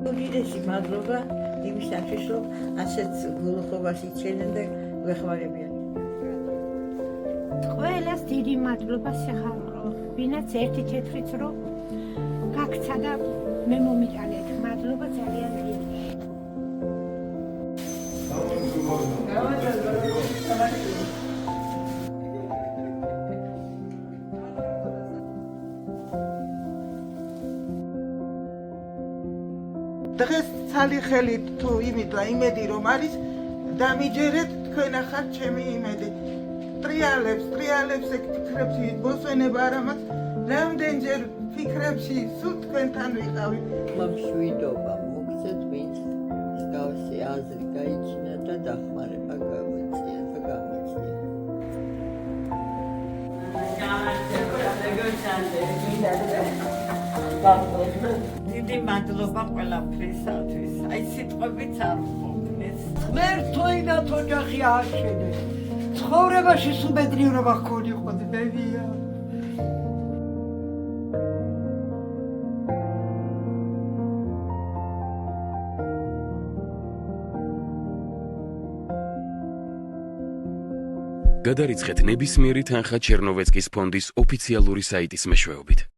უდიდესი მადლობა იმისათვის, რომ ასეთ გულუხობაში ჩენენ და გვეხმარებიან. ყველას დიდი მადლობა სიხარულო, ვინაც ერთი თეთრიც რო გაქცა და მე მომიტანეთ. მადლობა ძალიან დიდი. დღეს ცალი ხელით თუ იმედი რომ არის დამიჯერეთ თქვენ ახალ ჩემი იმედი ტრიალებს ეგ ფიქრებში მოსვენება არ ამას რამდენჯერ ფიქრებში სულ თქვენთან ვიყავი მშვიდობა მოგცეთ ვინც მსგავსი აზრი გაიჩინა და დახმარება გამოიწია და გამოიწია დიდი მადლობა ყველაფრისათვის. აი სიტყვებიც არ მოგნეს. ღმერთო ინათ ოჯახი ააშენე. ცხოვრებაში სუბედრიურობა გქონიყო ბებია. გადარიცხეთ ნებისმიერი თანხა ჩერნოვეცკის ფონდის ოფიციალური საიტის მეშვეობით.